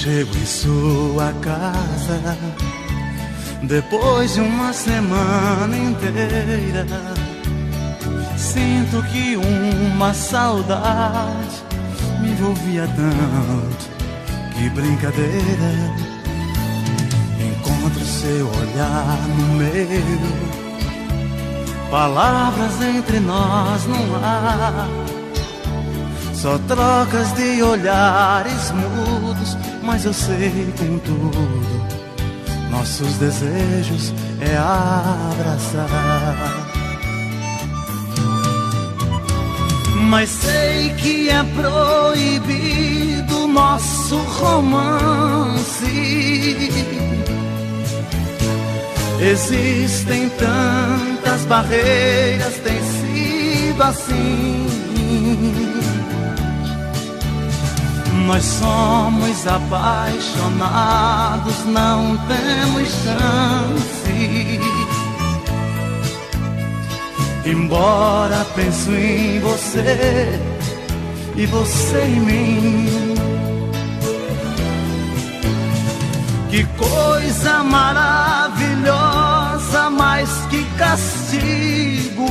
chego em sua casa depois de uma semana inteira, sinto que uma saudade me envolvia tanto. Que brincadeira, encontro seu olhar no meu, palavras entre nós não há, só trocas de olhares mudos, mas eu sei contudo, nossos desejos é abraçar. Mas sei que é proibido nosso romance. Existem tantas barreiras, tem sido assim. Nós somos apaixonados, não temos chance. Embora penso em você e você em mim, que coisa maravilhosa, mais que castigo.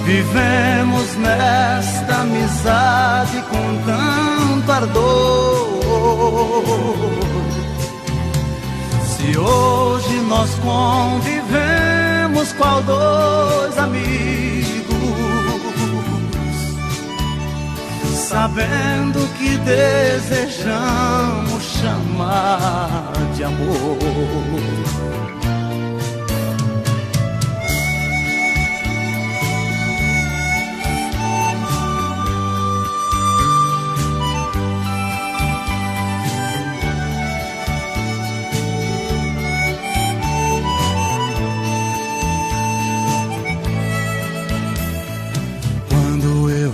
Vivemos nesta amizade com tanto ardor. Se hoje nós convivemos qual dois amigos, sabendo que desejamos chamar de amor.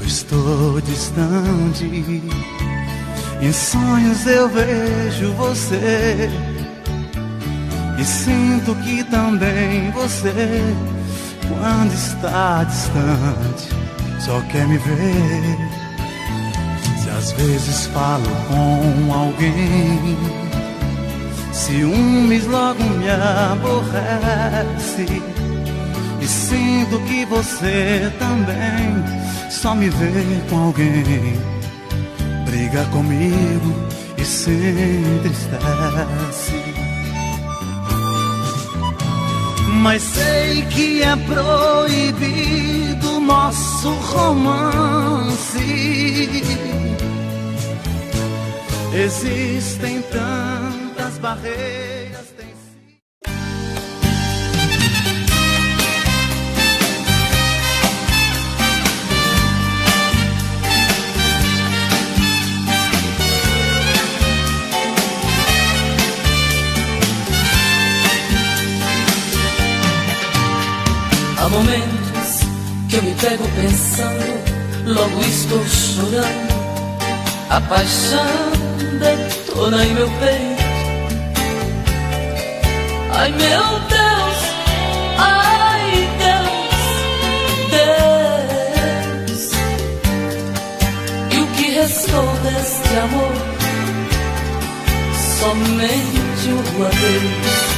Estou distante, em sonhos eu vejo você, e sinto que também você, quando está distante, só quer me ver. Se às vezes falo com alguém, ciúmes logo me aborrece, e sinto que você também só me vê com alguém, briga comigo e se entristece. Mas sei que é proibido nosso romance. Existem tantas barreiras. Há momentos que eu me pego pensando, logo estou chorando. A paixão detona em meu peito. Ai meu Deus, ai Deus, Deus. E o que restou deste amor? Somente um adeus.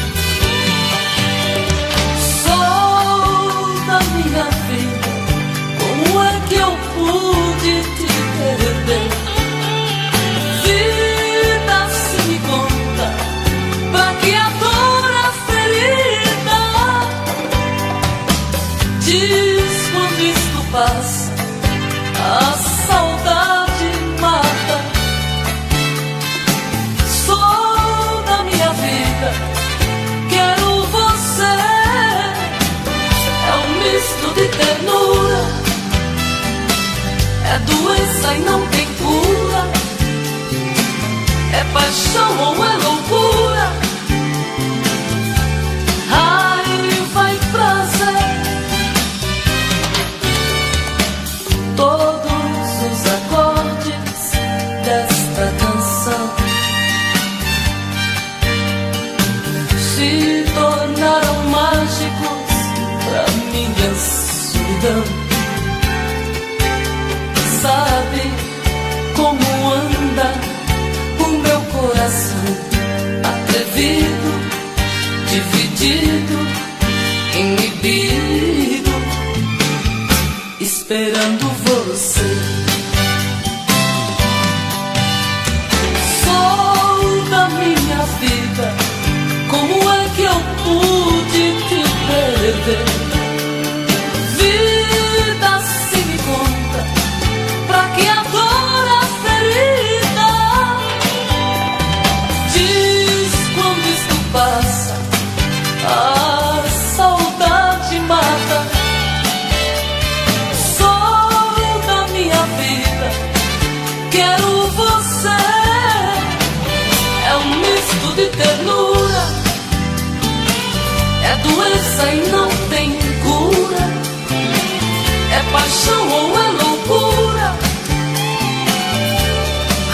Minha vida, como é que eu pude te perder? Vida, se me conta, pra que a dor, a ferida? Diz quando isto passa, a saudade mata. Sou da minha vida, quero você. Misto de ternura, é doença e não tem cura, é paixão ou é loucura. Raiva e prazer, todos os acordes desta canção se tornaram mágicos pra minha solidão. Sabe como anda perdido, inibido, esperando você. Sou da minha vida, como é que eu pude te perder? Vida, se me conta, pra que agora a ferida? Diz quando isto passa, a saudade mata. Sou da minha vida, quero você. É um misto de ternura, é doença e não tem cura, é paixão ou é loucura,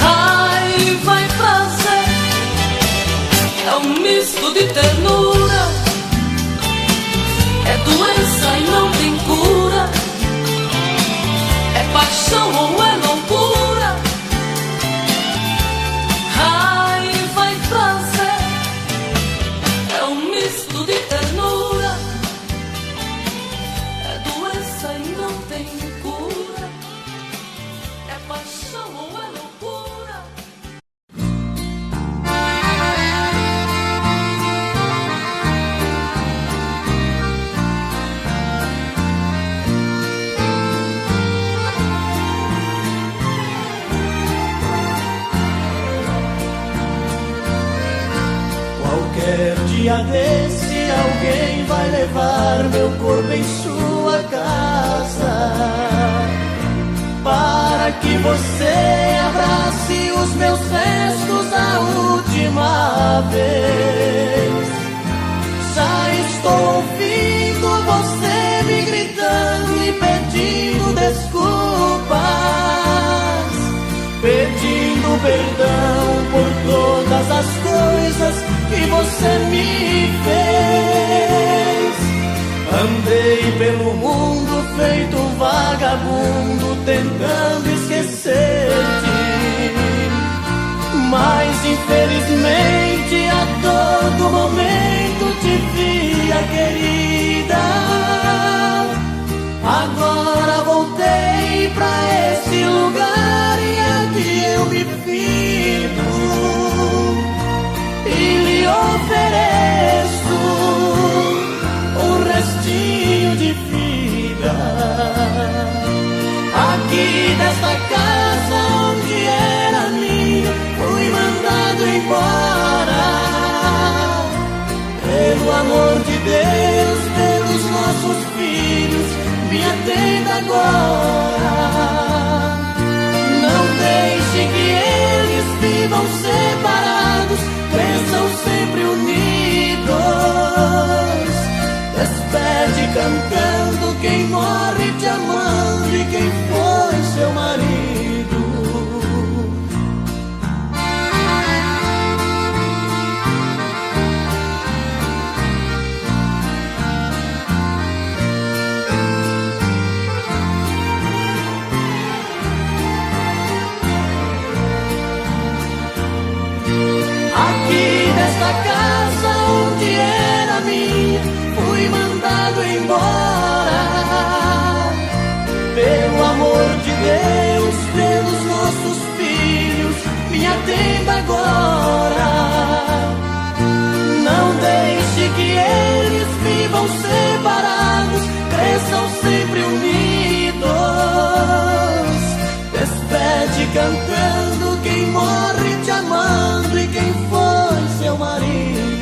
raiva e prazer. É um misto de ternura, é doença e não tem cura, é paixão ou é loucura, raiva e prazer. É um misto de ternura, é doença e não tem cura, é paixão ou é loucura. Qualquer dia desse alguém vai levar meu corpo em sua casa, para que você abrace os meus restos a última vez. Já estou ouvindo você me gritando e pedindo desculpas, pedindo perdão por todas as coisas que você me fez. Andei pelo mundo feito um vagabundo, tentando esquecer-te, mas infelizmente a todo momento te via, querida. Agora voltei pra esse lugar e aqui eu me firmo e lhe ofereço um restinho de vida. Aqui nesta casa onde era minha, fui mandado embora. Pelo amor de Deus, pelos nossos filhos, me atenda agora. Não deixe que eles vivam separados, cresçam sempre unidos. Despede cantando quem morre te amando e quem foi seu marido. Aqui nesta casa onde era minha, fui mandado embora. Pelo amor de Deus, pelos nossos filhos, me atenda agora. Não deixe que eles vivam separados, cresçam sempre unidos. Despede cantando quem morre te amando e quem foi seu marido.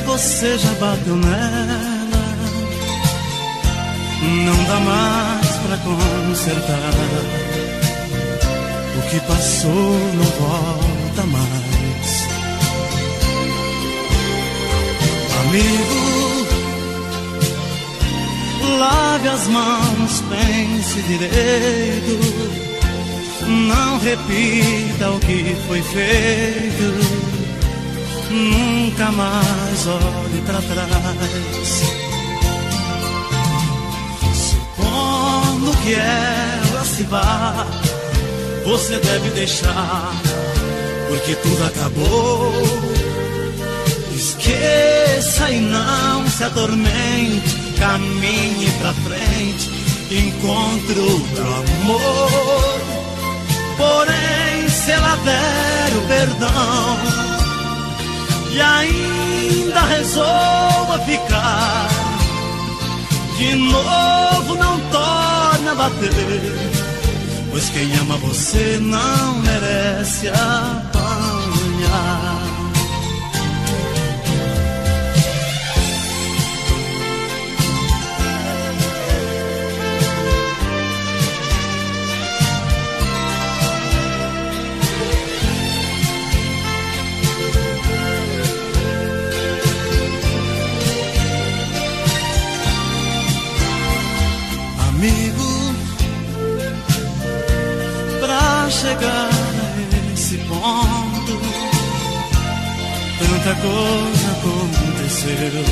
Você já bateu nela, não dá mais pra consertar. O que passou não volta mais. Amigo, Lave as mãos, pense direito, não repita o que foi feito, nunca mais olhe pra trás. Supondo que ela se vá, você deve deixar, porque tudo acabou. Esqueça e não se atormente, caminhe pra frente, encontre outro amor. Porém, se ela der o perdão e ainda resolva ficar, de novo não torna a bater, pois quem ama você não merece apanhar. Amigo, pra chegar a esse ponto, tanta coisa aconteceu.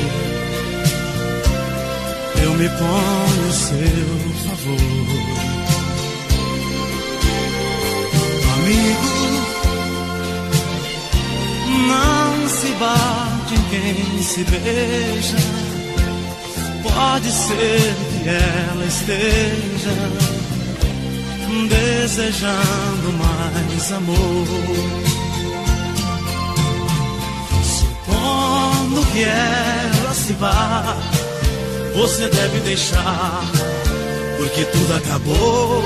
Eu me ponho a seu favor. Amigo, não se bate em quem se beija. Pode ser que ela esteja desejando mais amor. Supondo que ela se vá, você deve deixar, porque tudo acabou.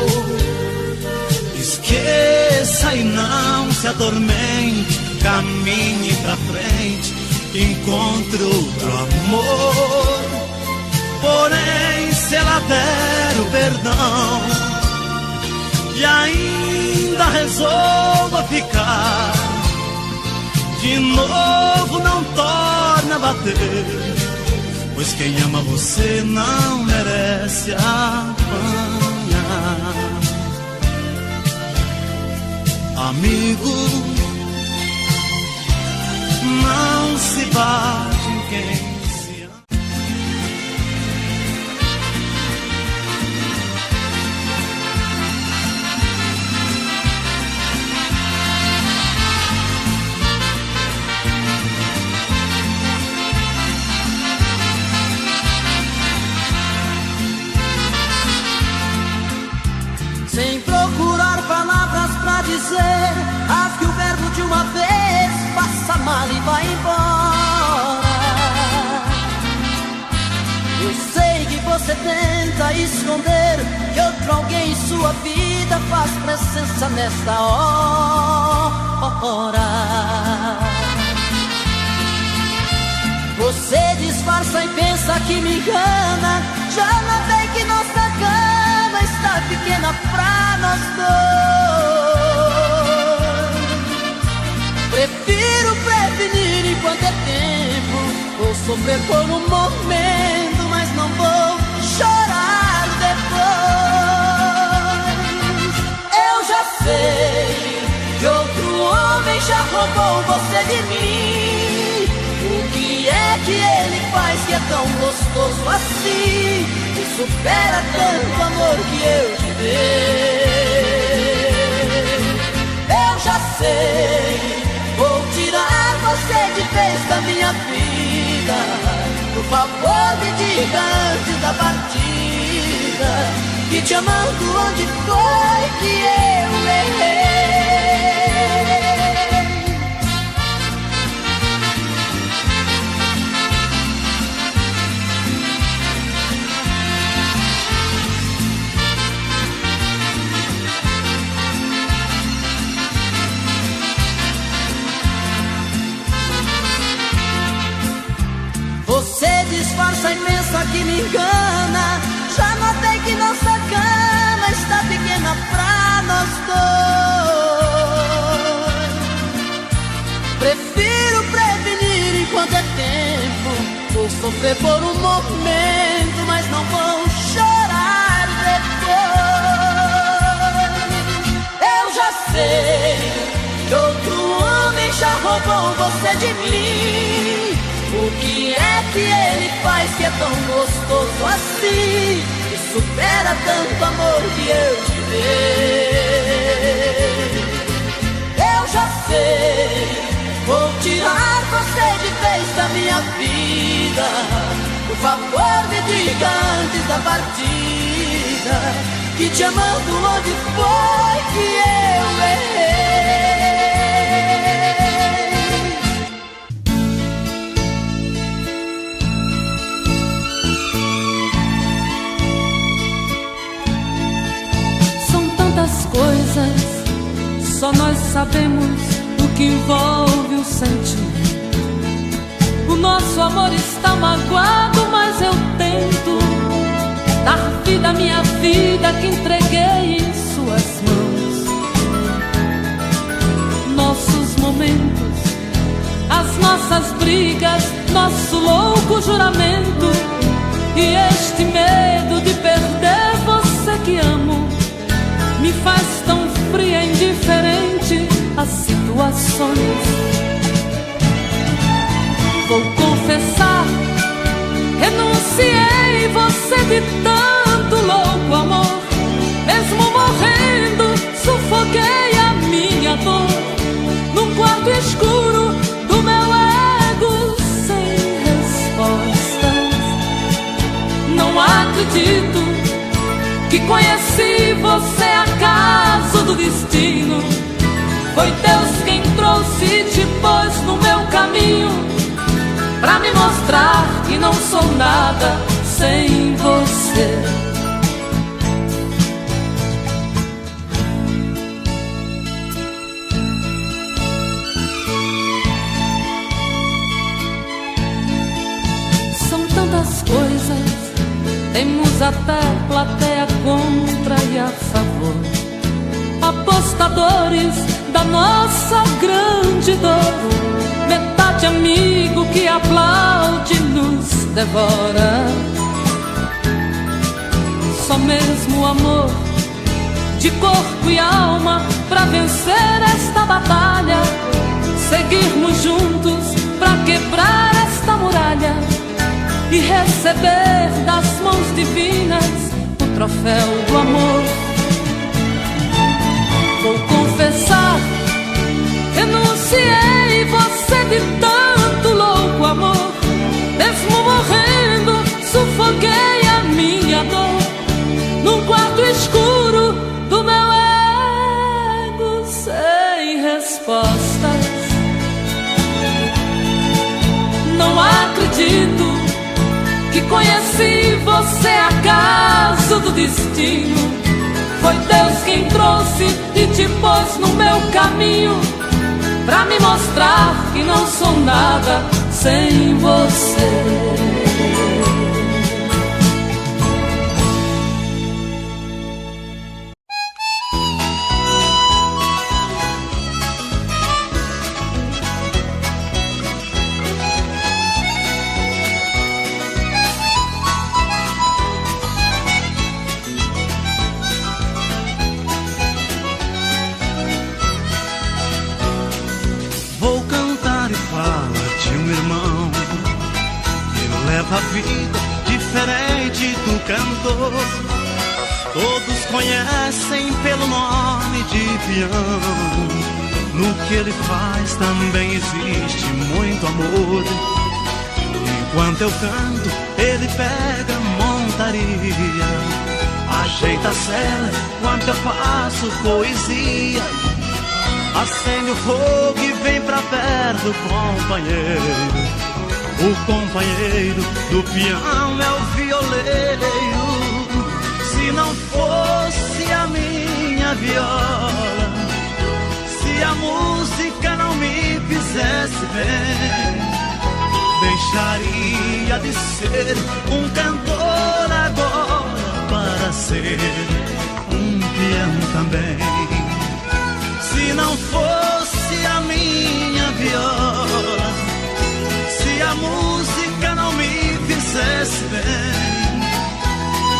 Esqueça e não se atormente, caminhe pra frente, encontre outro amor. Porém, se ela der o perdão e ainda resolva ficar, de novo não torna a bater, pois quem ama você não merece apanhar. Amigo, não se bate em quem. Sem procurar palavras pra dizer, rasgue o verbo de uma vez, passa mal e vai embora. Eu sei que você tenta esconder que outro alguém em sua vida faz presença nesta hora. Você disfarça e pensa que me engana, já notei que nossa cama está pequena pra nós dois. Prefiro prevenir enquanto é tempo, vou sofrer por um momento, mas não vou chorar depois. Eu já sei que outro homem já roubou você de mim. O que é que ele faz que é tão gostoso assim, que supera tanto amor que eu te dei? Eu já sei, vou tirar você de vez da minha vida. Por favor me diga antes da partida, que te amando onde foi que eu errei. Você disfarça e pensa que me engana, já notei que nossa cama está pequena pra nós dois. Prefiro prevenir enquanto é tempo, vou sofrer por um momento, mas não vou de mim. O que é que ele faz que é tão gostoso assim, que supera tanto amor que eu te dei? Eu já sei, vou tirar você de vez da minha vida. Por favor, me diga antes da partida, que te amando onde foi que eu errei. São tantas coisas, só nós sabemos o que envolve o sentimento. O nosso amor está magoado, mas eu tento dar vida à minha vida que entreguei em suas mãos. Nossos momentos, as nossas brigas, nosso louco juramento e este medo de perder você que amo me faz tão fria e indiferente às situações. Vou confessar, renunciei você de tanto louco amor. Mesmo morrendo, sufoquei a minha dor num quarto escuro do meu ego sem respostas. Não acredito que conheci você acaso do destino. Foi Deus quem trouxe e te pôs no meu caminho, pra me mostrar que não sou nada sem você. São tantas coisas, temos até plateia contra e a favor, apostadores da nossa grande dor. Metade amigo que aplaude nos devora. Só mesmo amor de corpo e alma pra vencer esta batalha. Seguirmos juntos pra quebrar esta muralha e receber das mãos divinas o troféu do amor. Vou confessar, renunciei você de tanto louco amor. Mesmo morrendo, sufoquei a minha dor num quarto escuro do meu ego sem respostas. Não acredito que conheci você acaso do destino. Foi Deus quem trouxe e te pôs no meu caminho, pra me mostrar que não sou nada sem você. A vida diferente do cantor, todos conhecem pelo nome de peão. No que ele faz também existe muito amor. Enquanto eu canto, ele pega montaria, ajeita a cela enquanto eu faço poesia. Acende o fogo e vem pra perto, companheiro. O companheiro do peão é o violeiro. Se não fosse a minha viola, se a música não me fizesse bem, deixaria de ser um cantor agora para ser um peão também. Se não fosse a minha viola, se a música não me fizesse bem,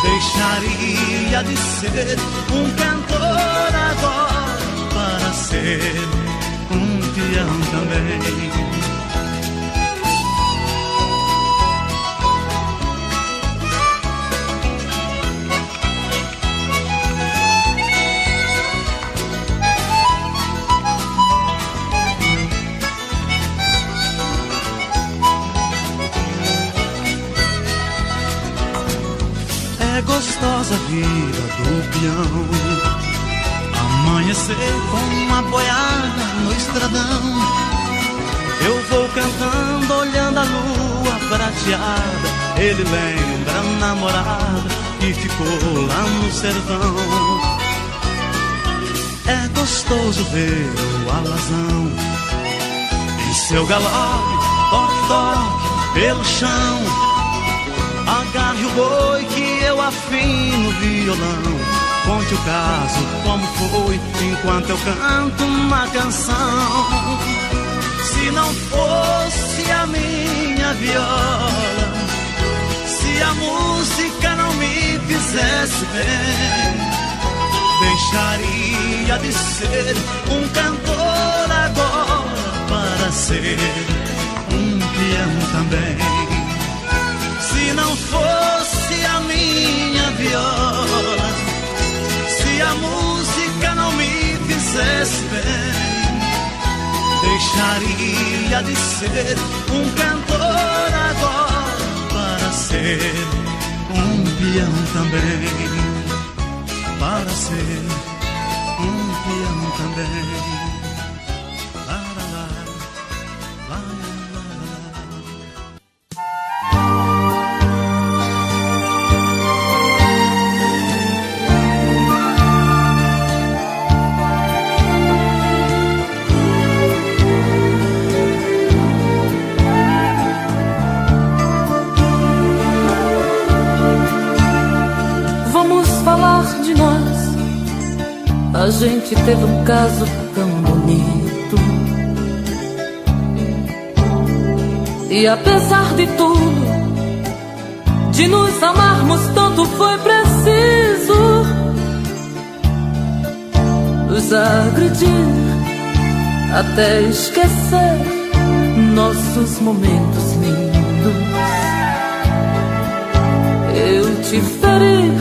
deixaria de ser um cantor agora para ser um peão também. nossa vida do peão. Amanhecer com uma boiada no estradão, eu vou cantando, olhando a lua prateada. Ele lembra a namorada que ficou lá no sertão. É gostoso ver o alazão em seu galope, toque, toque pelo chão. Agarre o boi que eu afino o violão. Conte o caso, como foi, enquanto eu canto uma canção. Se não fosse a minha viola, se a música não me fizesse bem, deixaria de ser um cantor agora para ser um peão também. Se não fosse a minha viola, se a música não me fizesse bem, deixaria de ser um cantor agora para ser um peão também. Para ser um peão também. A gente teve um caso tão bonito, e apesar de tudo, de nos amarmos tanto, foi preciso nos agredir até esquecer nossos momentos lindos. Eu te ferir,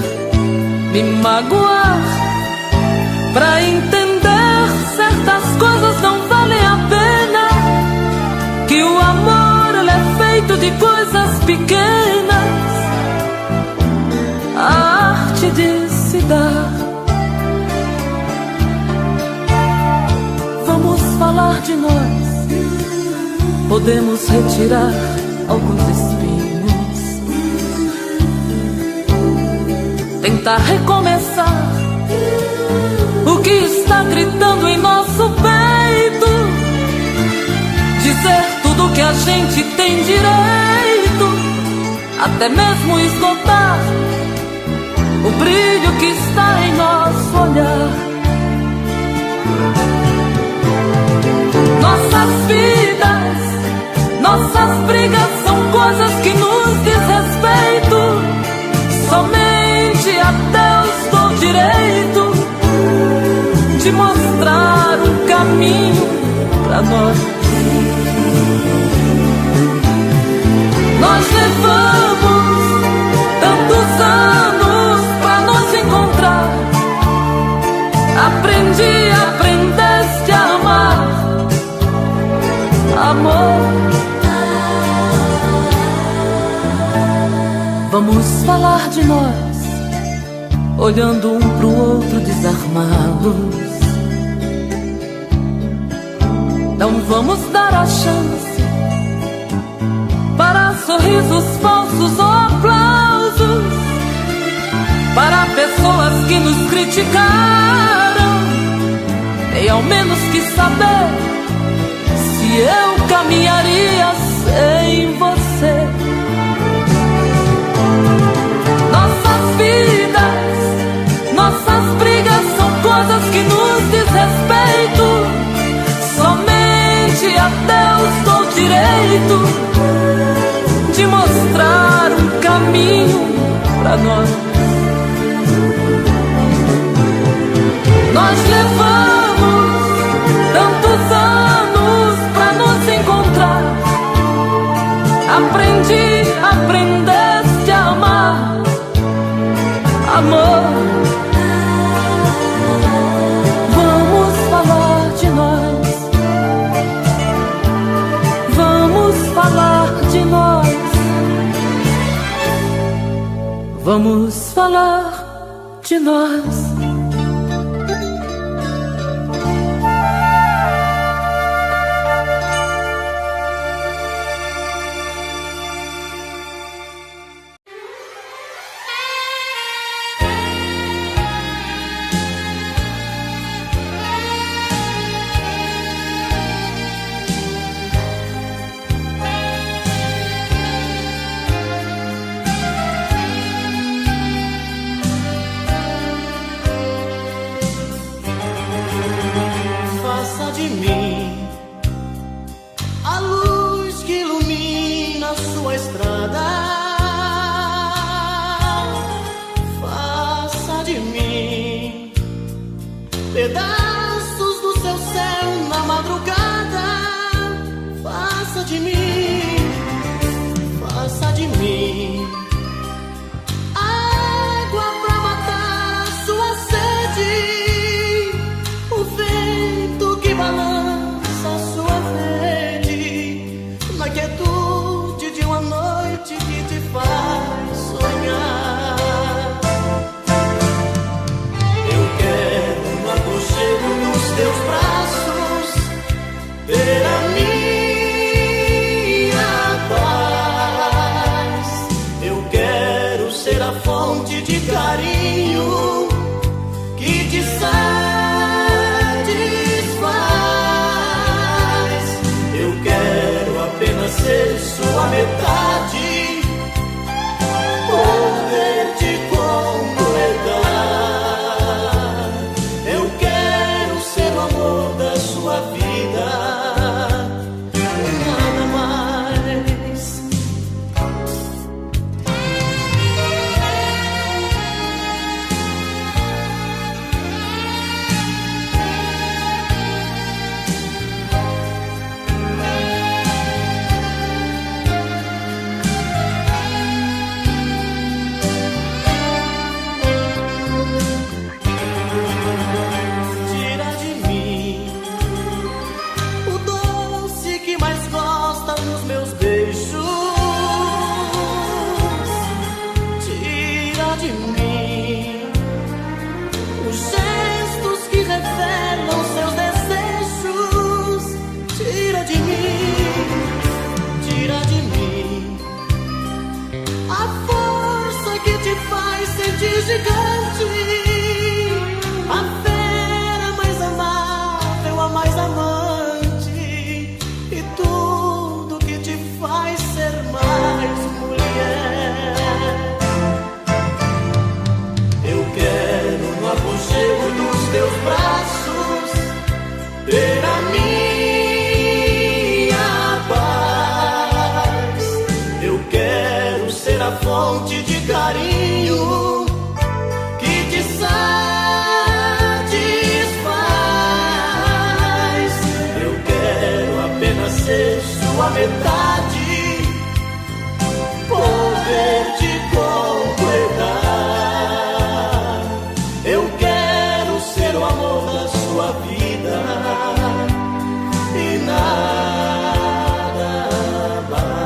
me magoar, pra entender certas coisas não valem a pena. Que o amor, ele é feito de coisas pequenas. A arte de se dar. Vamos falar de nós. Podemos retirar alguns espinhos, tentar recomeçar o que está gritando em nosso peito, dizer tudo que a gente tem direito, até mesmo esgotar o brilho que está em nosso olhar. Nossas vidas, nossas brigas são coisas que nos diz respeito. Somente a Deus dou direito de mostrar um caminho pra nós. Nós levamos tantos anos pra nos encontrar. Aprendeste a amar, amor. Vamos falar de nós, olhando um pro outro desarmados. Não vamos dar a chance para sorrisos falsos ou aplausos, para pessoas que nos criticaram. Nem ao menos quis saber se eu caminharia sem você. Nossas vidas, nossas brigas são coisas que nos diz respeito. Somente a Deus dou direito de mostrar um caminho pra nós. Nós levamos tantos anos pra nos encontrar. Aprendeste a amar, amor. Vamos falar de nós. Vamos falar de nós. Vamos falar de nós. Pedaços do seu céu na madrugada. Faça de mim água pra matar a sua sede, o vento que balança a sua rede, na quietude de uma noite que te faz sonhar. Eu quero no aconchego dos teus braços ter a minha paz. Eu quero ser a fonte de carinho que te satisfaz. Eu quero apenas ser sua metade, poder te completar. Eu quero ser o amor da sua vida, nada mais. Tira de mim o doce que mais gosta nos meus beijos. Tira de mim os gestos que revelam seus desejos. Tira de mim a força que te faz sentir gigante, a fera mais amável, a mais amante, e tudo que te faz ser mais mulher. Eu quero no aconchego dos teus braços ter a minha paz. Eu quero ser a fonte de carinho que te satisfaz. Eu quero apenas ser sua metade, poder te completar. Eu quero ser o amor da sua vida e nada mais.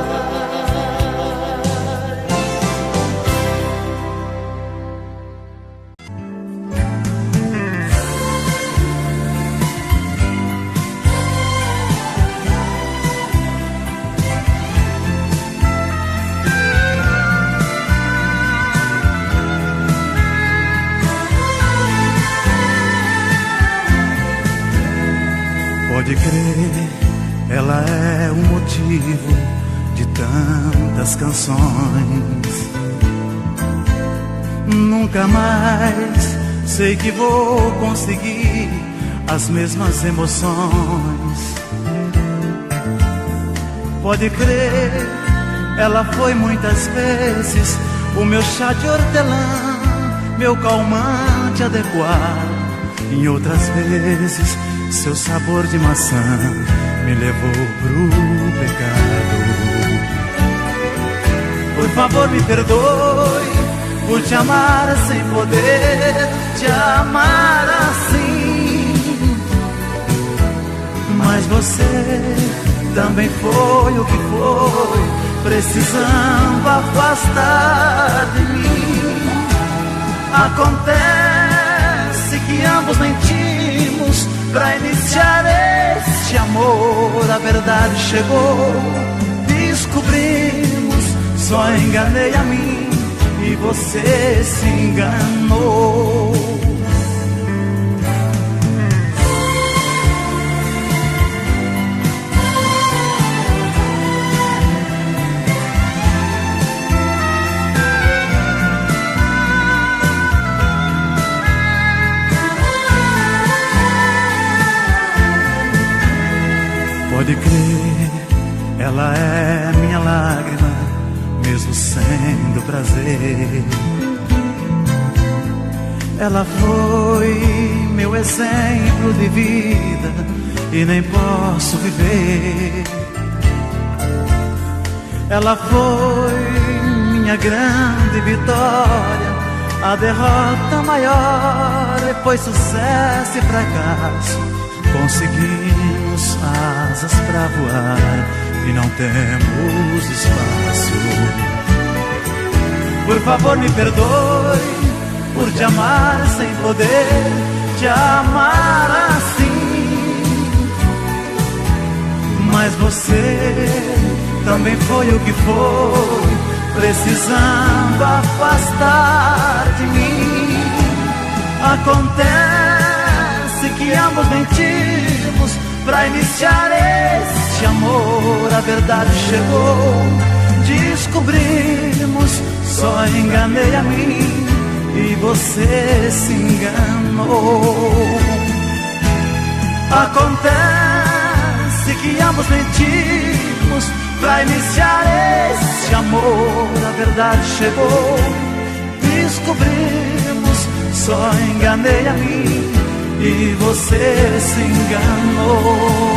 Pode crer, ela é o motivo de tantas canções. Nunca mais sei que vou conseguir as mesmas emoções. Pode crer, ela foi muitas vezes o meu chá de hortelã, meu calmante adequado. Em outras vezes seu sabor de maçã me levou pro pecado. Por favor me perdoe por te amar sem poder te amar assim. Mas você também foi o que foi, precisando afastar de mim Acontece que ambos mentimos pra iniciar este amor. A verdade chegou, descobrimos, só enganei a mim e você se enganou. Pode crer, ela é minha lágrima, mesmo sendo prazer. Ela foi meu exemplo de vida e nem posso viver. Ela foi minha grande vitória, a derrota maior, e foi sucesso e fracasso. Conseguimos asas pra voar e não temos espaço. Por favor, me perdoe por te amar sem poder te amar assim. Mas você também foi o que foi, precisando afastar de mim. Acontece que ambos mentimos pra iniciar este amor. A verdade chegou, descobrimos, só enganei a mim e você se enganou. Acontece que ambos mentimos pra iniciar este amor. A verdade chegou, descobrimos, só enganei a mim e você se enganou.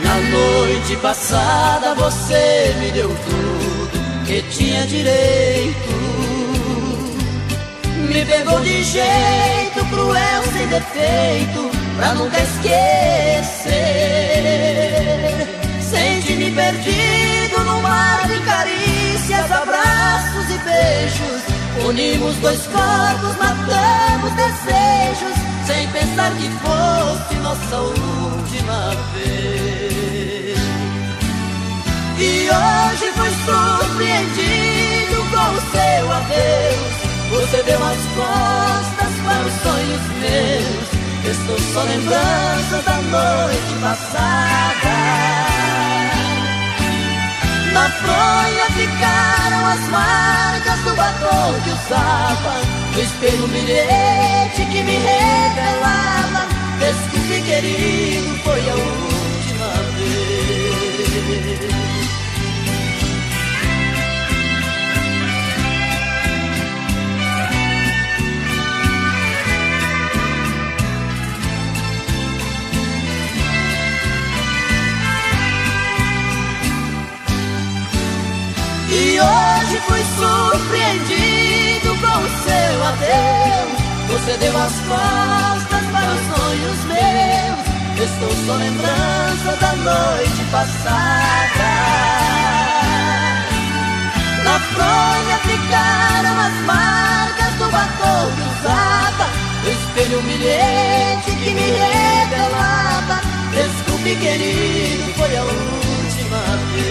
Na noite passada você me deu tudo que tinha direito. Me pegou de jeito cruel, sem defeito, pra nunca esquecer. Senti-me perdido no mar de carícias, abraços e beijos. Unimos dois corpos, matamos desejos, sem pensar que fosse nossa última vez. E hoje fui surpreendido com o seu adeus. Você deu as costas para os sonhos meus. Estou só lembranças da noite passada. Na fronha ficaram as marcas do batom que usava. No espelho um bilhete que me revelava: desculpe, querido, foi a última vez. E hoje fui surpreendido com o seu adeus. Você deu as costas para os sonhos meus. Estou só lembrança da noite passada. Na fronha ficaram as marcas do batom que usava. No espelho um bilhete que me revelava: desculpe, querido, foi a última vez.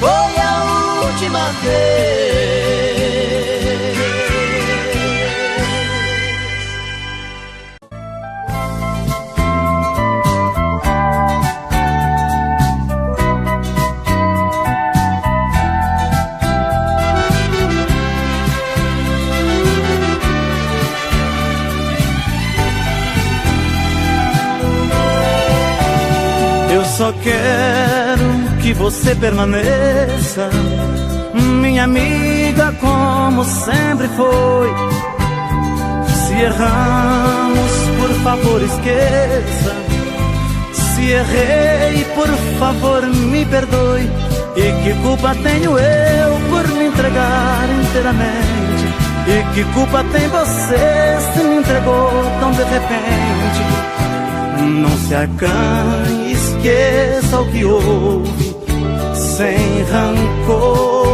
Foi a última vez. Eu só quero que você permaneça, minha amiga, como sempre foi. Se erramos, por favor, esqueça. Se errei, por favor, me perdoe. E que culpa tenho eu por me entregar inteiramente? E que culpa tem você se me entregou tão de repente? Não se acanhe, esqueça o que houve, sem rancor.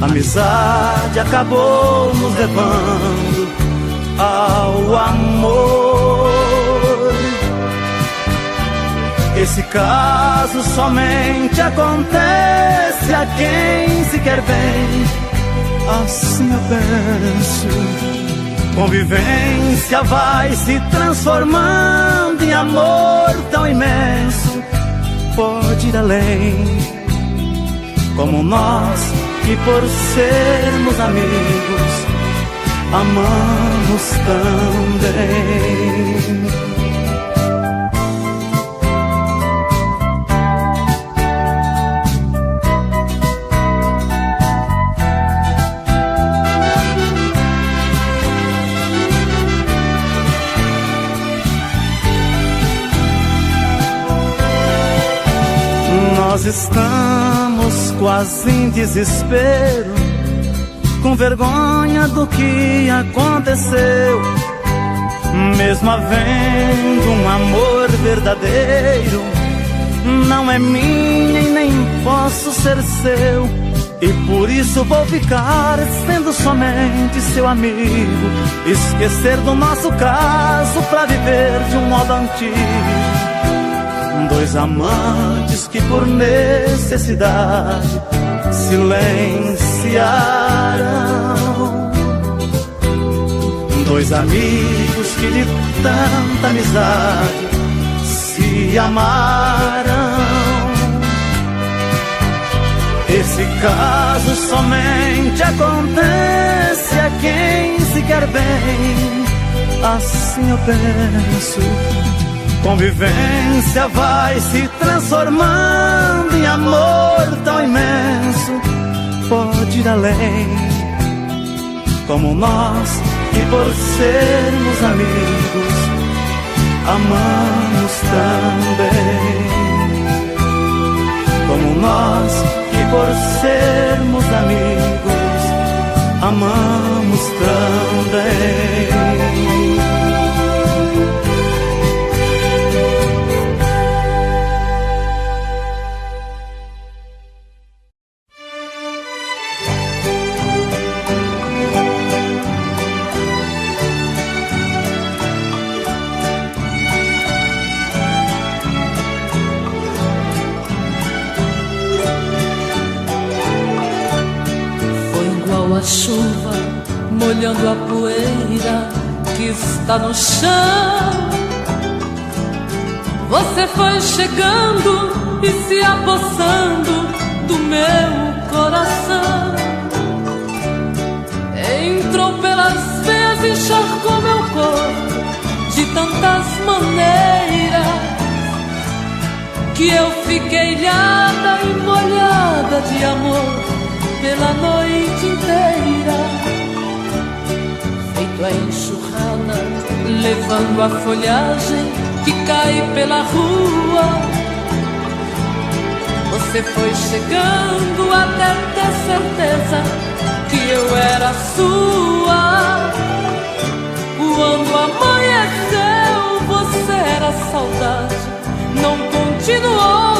A amizade acabou nos levando ao amor. Esse caso somente acontece a quem se quer bem. Assim eu penso. Convivência vai se transformando em amor tão imenso. Pode ir além, como nós que por sermos amigos amamos também. Nós estamos quase em desespero, com vergonha do que aconteceu. Mesmo havendo um amor verdadeiro, não é minha e nem posso ser seu. E por isso vou ficar sendo somente seu amigo, esquecer do nosso caso pra viver de um modo antigo. Dois amantes que por necessidade silenciaram. Dois amigos que de tanta amizade se amaram. Esse caso somente acontece a quem se quer bem. Assim eu penso. Convivência vai se transformando em amor tão imenso. Pode ir além, como nós que por sermos amigos amamos também. Como nós que por sermos amigos amamos também. A chuva molhando a poeira que está no chão. Você foi chegando e se apossando do meu coração. Entrou pelas veias, encharcou meu corpo de tantas maneiras que eu fiquei ilhada e molhada de amor pela noite inteira. Feito a enxurrada, levando a folhagem que cai pela rua. Você foi chegando até ter certeza que eu era sua. Quando amanheceu, você era saudade. Não continuou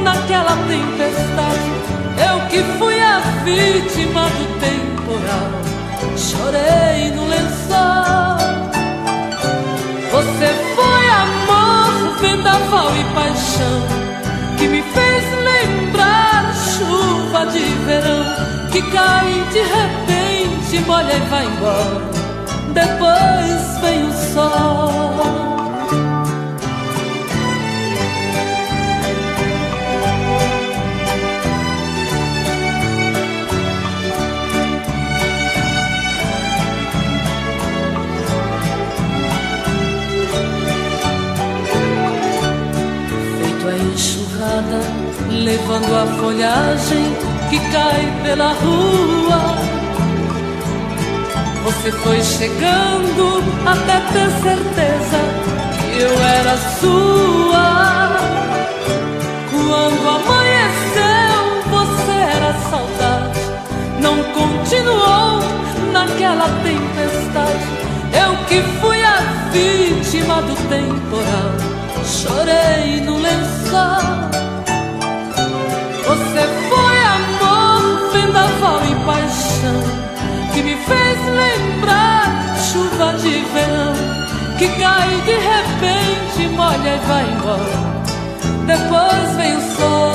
naquela tempestade. Eu que fui a vítima do temporal, chorei no lençol. Você foi amor, vendaval e paixão, que me fez lembrar chuva de verão, que cai de repente, molha e vai embora. Depois vem o sol. Levando a folhagem que cai pela rua. Você foi chegando até ter certeza que eu era sua. Quando amanheceu, você era saudade. Não continuou naquela tempestade. Eu que fui a vítima do temporal, chorei no lençol. Você foi amor, vendaval e paixão, que me fez lembrar chuva de verão, que cai de repente, molha e vai embora. Depois vem o sol.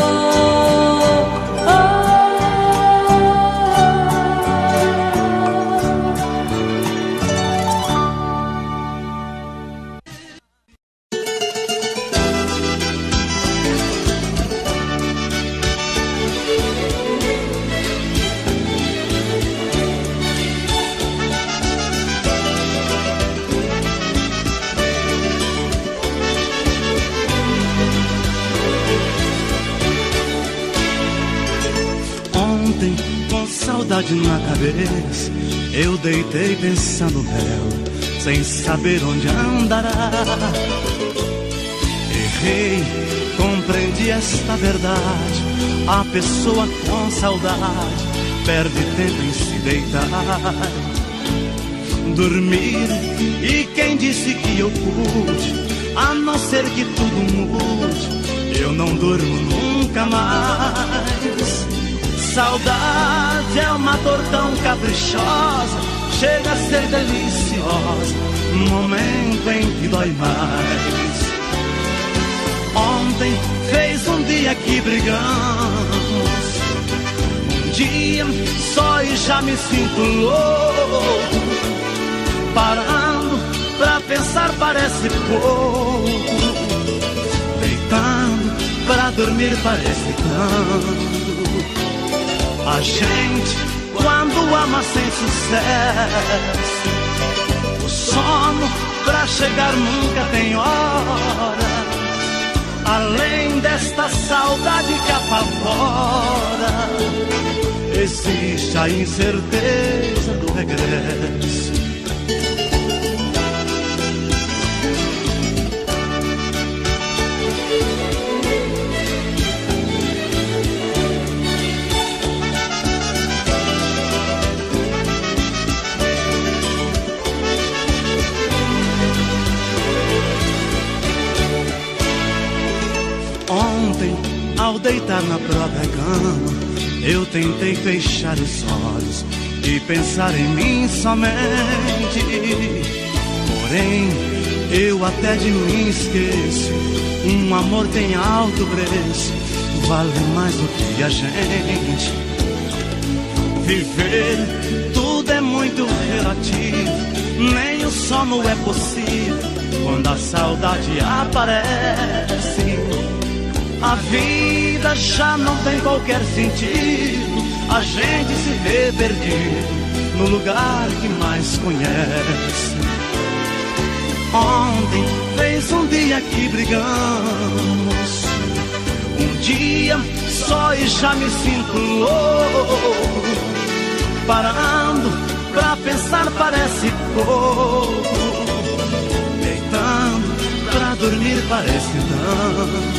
Com saudade na cabeça, eu deitei pensando nela, sem saber onde andará. Errei, compreendi esta verdade. A pessoa com saudade perde tempo em se deitar, dormir. E quem disse que eu pude, a não ser que tudo mude, eu não durmo nunca mais. Saudade é uma dor tão caprichosa, chega a ser deliciosa, momento em que dói mais. Ontem fez um dia que brigamos, um dia só e já me sinto louco. Parando pra pensar parece pouco, deitando pra dormir parece tanto. A gente, quando ama sem sucesso, o sono pra chegar nunca tem hora. Além desta saudade que apavora, existe a incerteza do regresso. Ontem, ao deitar na própria cama, eu tentei fechar os olhos e pensar em mim somente. Porém, eu até de mim esqueço, um amor tem alto preço, vale mais do que a gente. Viver, tudo é muito relativo, nem o sono é possível quando a saudade aparece. A vida já não tem qualquer sentido, a gente se vê perdido no lugar que mais conhece. Ontem fez um dia que brigamos, um dia só e já me sinto louco. Parando pra pensar parece pouco, deitando pra dormir parece tanto.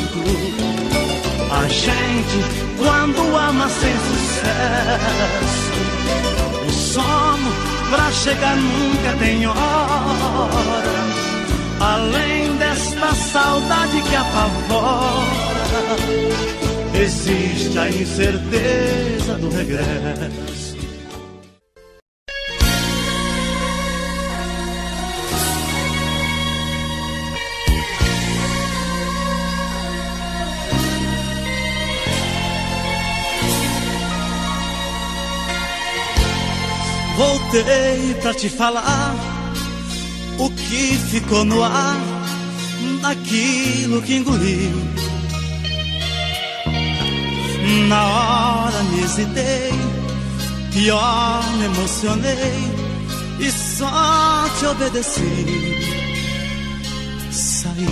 A gente, quando ama sem sucesso, o sono pra chegar nunca tem hora. Além desta saudade que apavora, existe a incerteza do regresso. Voltei pra te falar o que ficou no ar, daquilo que engoli. Na hora me hesitei, pior me emocionei e só te obedeci. Saí,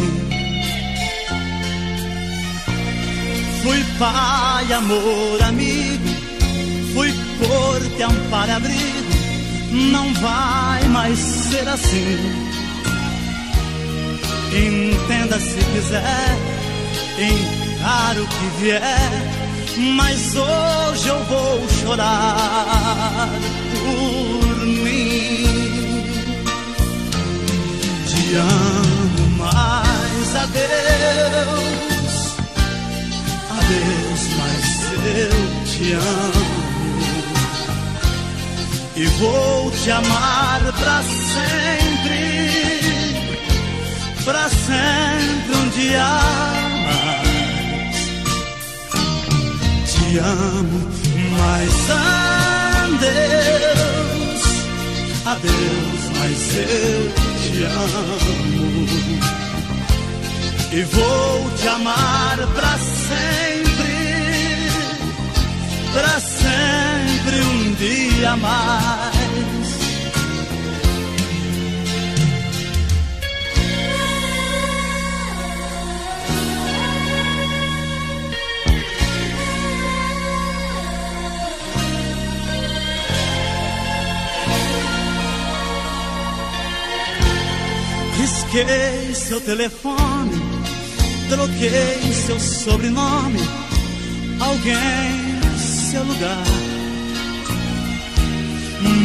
fui pai, amor, amigo, fui porte, amparo, abrigo. Não vai mais ser assim. Entenda se quiser, chegar o que vier, mas hoje eu vou chorar por mim. Te amo, mas adeus, adeus, mas eu te amo. E vou te amar pra sempre um dia mais. Te amo, mas adeus, adeus, mas eu te amo. E vou te amar pra sempre um dia mais. Risquei seu telefone, troquei seu sobrenome, alguém seu lugar.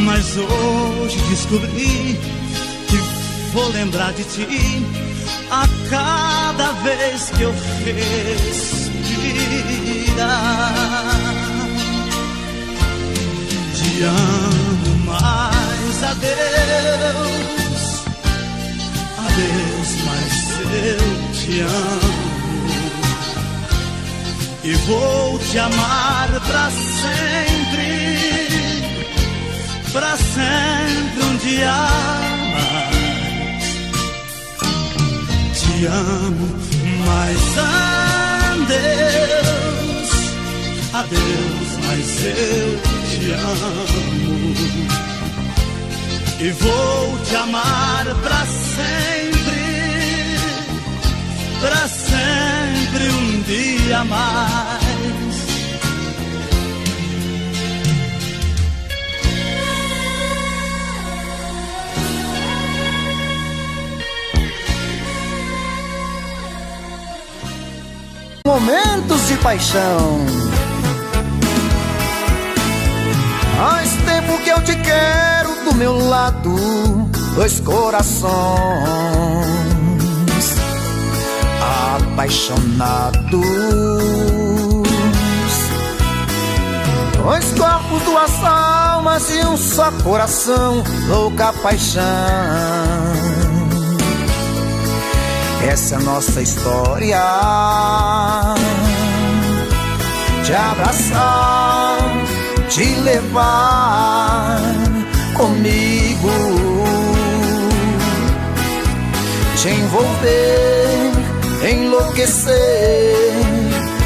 Mas hoje descobri que vou lembrar de ti a cada vez que eu respirar. Te amo, mas adeus, adeus, mas eu te amo. E vou te amar pra sempre um dia mais. Te amo, mas adeus, adeus, mas eu te amo. E vou te amar pra sempre um dia mais. Momentos de paixão. Faz tempo que eu te quero do meu lado, dois corações apaixonados, dois corpos, duas almas e um só coração, louca paixão. Essa é a nossa história, te abraçar, te levar comigo, te envolver, enlouquecer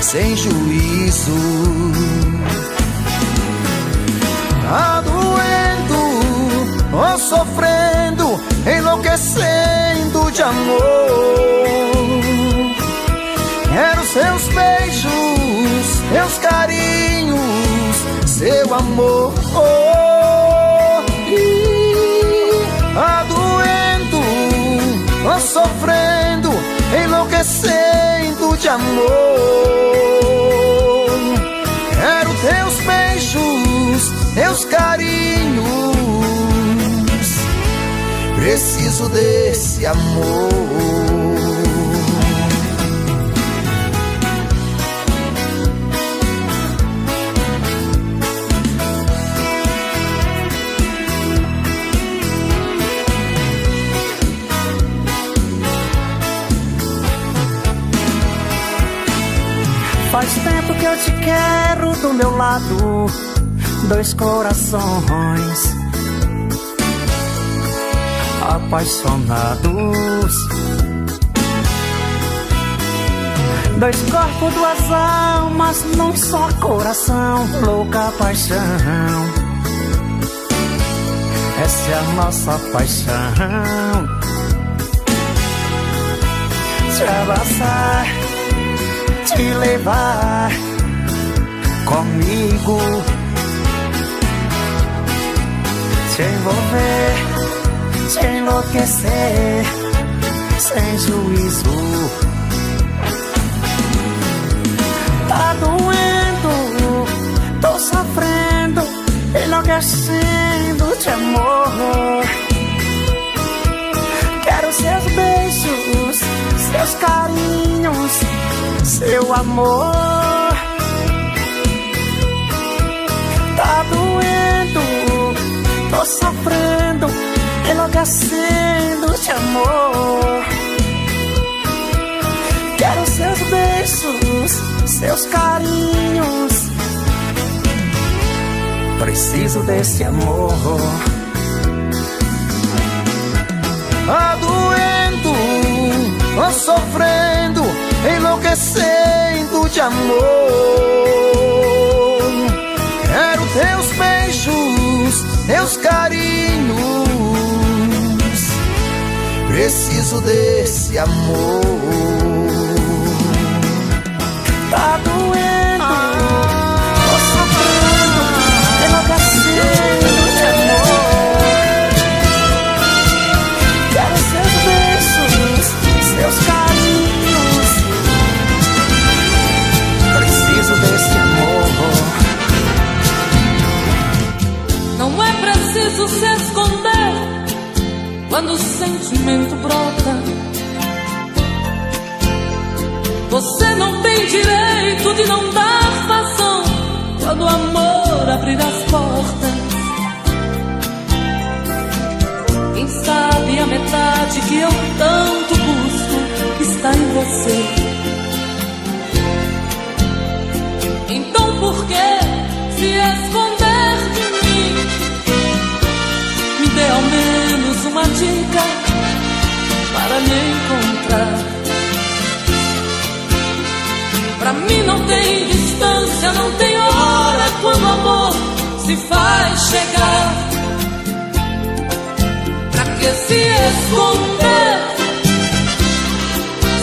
sem juízo. Tá doendo ou sofrendo, enlouquecendo de amor. Quero seus beijos, seus carinhos, seu amor. Tá doendo ou sofrendo, enlouquecendo de amor. Quero teus beijos, teus carinhos, preciso desse amor. Faz tempo que eu te quero do meu lado, dois corações apaixonados, dois corpos, duas almas num só coração, louca paixão. Essa é a nossa paixão. Te abraçar, te levar comigo, te envolver, te enlouquecer sem juízo. Tá doendo, tô sofrendo, enlouquecendo de amor. Quero seus beijos, seus carinhos, seu amor. Tá doendo, tô sofrendo, enlouquecendo de amor. Quero seus beijos, seus carinhos. Preciso desse amor. Tá doendo, tô sofrendo, enlouquecendo de amor. Quero teus beijos, teus carinhos. Preciso desse amor. Tá doendo, tô sofrendo, enlouquecendo de amor. Quero seus beijos, seus carinhos. Preciso desse amor. Não é preciso se esconder quando o sentimento brota. Você não tem direito de não dar vazão quando o amor abrir as portas. Quem sabe a metade que eu tanto busco está em você. Então por que se esconder de mim? Me dê ao menos uma dica para me encontrar. Pra mim não tem distância, não tem hora quando o amor se faz chegar. Pra que se esconder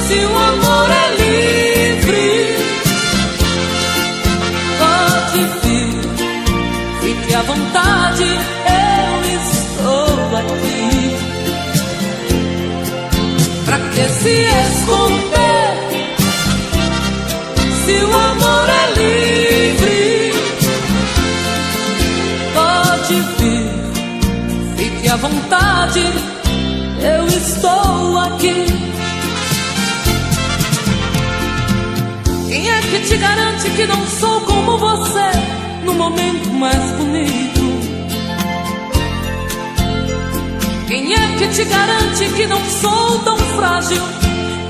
se o amor é livre? Pode vir, fique à vontade, eu estou aqui. Pra que se esconder se o amor é livre? Pode vir, fique à vontade, eu estou aqui. Quem é que te garante que não sou como você no momento mais bonito? Quem é que te garante que não sou tão frágil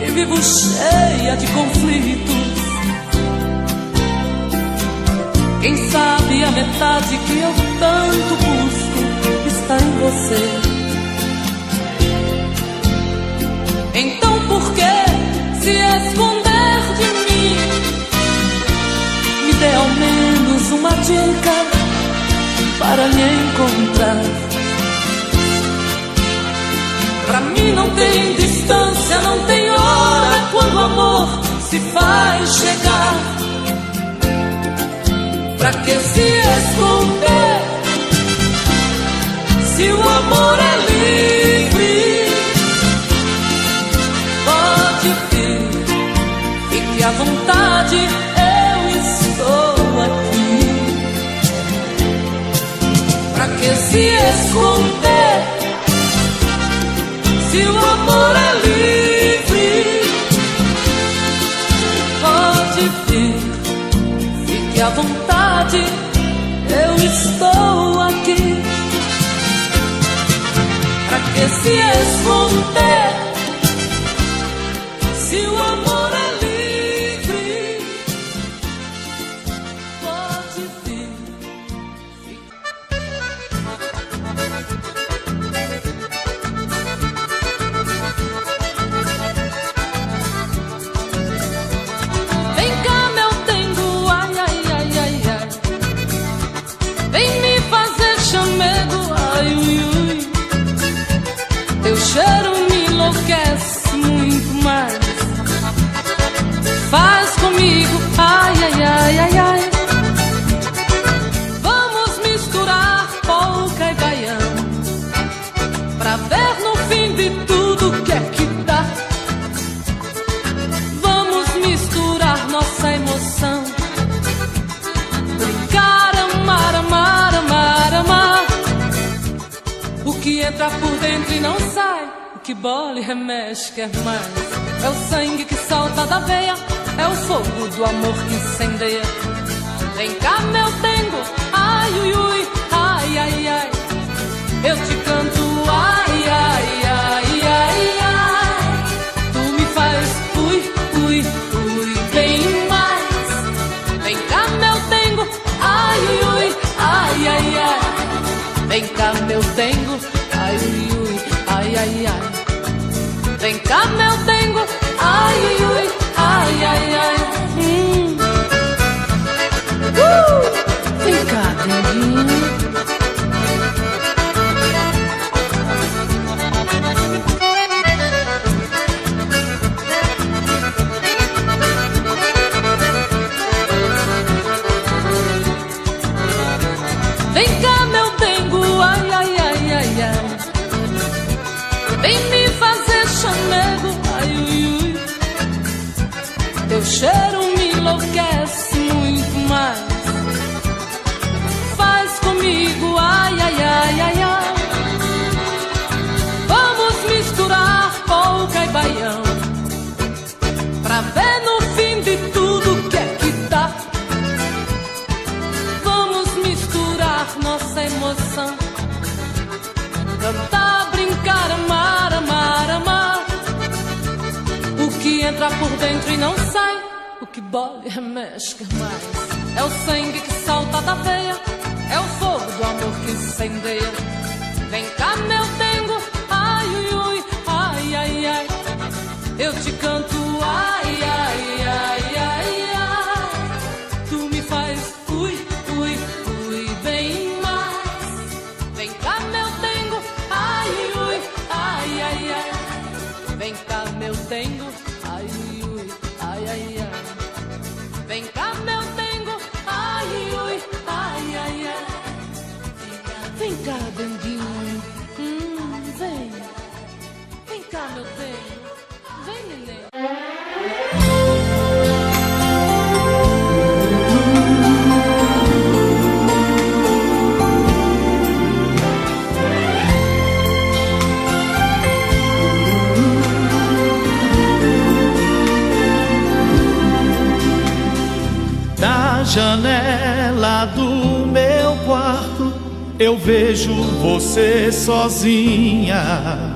e vivo cheia de conflitos? Quem sabe a metade que eu tanto busco está em você. Então por que se esconder de mim? Me dê ao menos uma dica para me encontrar. Pra mim não tem distância, não tem hora quando o amor se faz chegar. Pra que se esconder se o amor é livre? Pode vir, fique à vontade, eu estou aqui. Pra que se esconder se o amor é livre? Pode vir, fique à vontade, eu estou aqui. Pra que se esconder se o amor é livre? Pode vir. Vem cá, meu tengo, ai, ai, ai, ai, ai. Vem me fazer chamego, ai, ui, ui. Teu cheiro me enlouquece muito mais. Faz comigo, ai, ai, ai, ai, ai. Vamos misturar polca e baião pra ver no fim de tudo o que é que dá. Vamos misturar nossa emoção O que entra por dentro e não sai, o que bola e remexe quer mais. É o sangue que salta da veia, é o fogo do amor que incendeia. Vem cá meu dengo, ai ui ui, ai ai ai. Eu te canto ai ai ai ai ai. Tu me faz ui ui ui bem mais. Vem cá meu dengo, ai ui ui, ai ai ai. Vem cá meu dengo, ai ui ui, ai ai ai. Vem cá meu dengo, ai ui ui, ai ai ai. Vem cá denguinho. Vem cá meu dengo, ai ai ai ai ai. Vem me fazer chamego, ai ui ui. Teu cheiro me enlouquece muito mais. Faz comigo, ai ai ai ai ai. Vamos misturar polca e baião, pra ver no fim de tudo que é que dá. Vamos misturar nossa emoção, cantar, brincar, amar, amar, amar. O que entra por dentro e não sai, o que bola e remexe quer mais. É o sangue que salta da veia, é o fogo do amor que incendeia. Vem cá meu dengo, ai ui ui, ai ai ai. Eu te canto ai ai ai ai ai. Tu me faz ui ui ui bem mais. Vem cá meu dengo, ai ui, ai ai ai. Vem cá meu dengo, ai ui, ai ai ai. Vem cá meu dengo, ai ui, ai ai ai. Vem cá denguinho, vem. Vem cá meu dengo, vem neném. Da janela do meu quarto eu vejo você sozinha.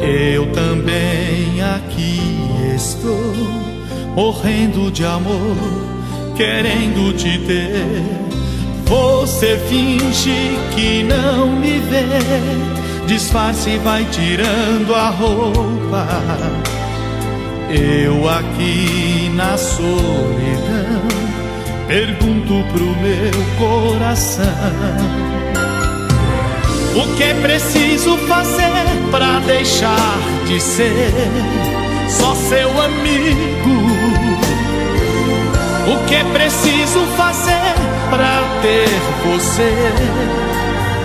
Eu também aqui estou, morrendo de amor, querendo te ter. Você finge que não me vê, disfarce e vai tirando a roupa. Eu aqui na solidão pergunto pro meu coração: o que é preciso fazer pra deixar de ser só seu amigo? O que é preciso fazer pra ter você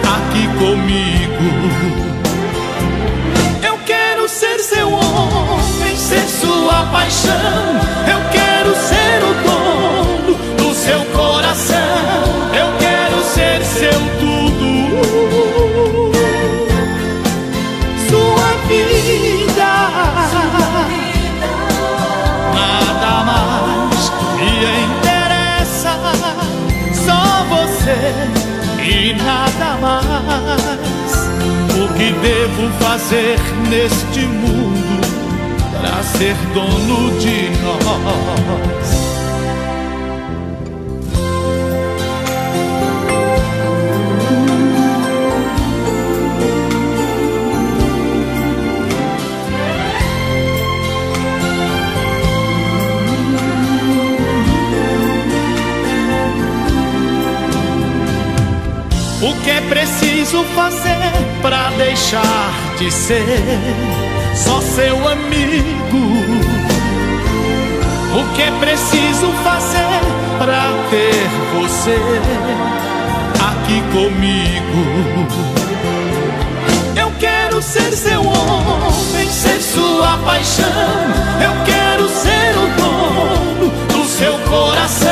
aqui comigo? Eu quero ser seu homem, ser sua paixão. Eu quero ser o dono do seu coração. Eu quero ser seu tudo, sua vida. Nada mais me interessa, só você e nada mais. O que devo fazer neste mundo pra ser dono de nós? O que é preciso fazer pra deixar de ser só seu amigo? O que é preciso fazer pra ter você aqui comigo? Eu quero ser seu homem, ser sua paixão. Eu quero ser o dono do seu coração.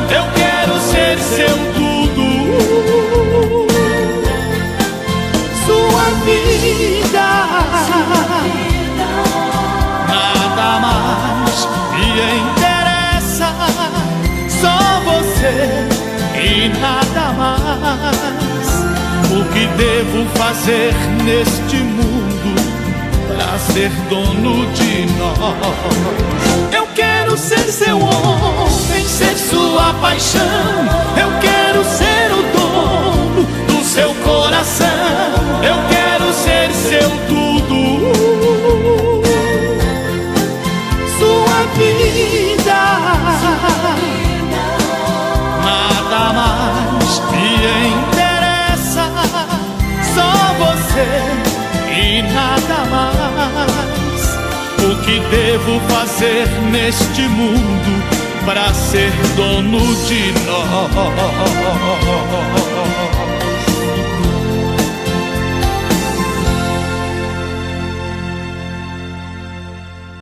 Eu quero ser seu tudo, vida. Nada mais me interessa, só você e nada mais. O que devo fazer neste mundo pra ser dono de nós? Eu quero ser seu homem, ser sua paixão. Eu quero ser o dono do seu coração. Eu quero ser seu tudo, sua vida. Nada mais me interessa, só você e nada mais. O que devo fazer neste mundo pra ser dono de nós?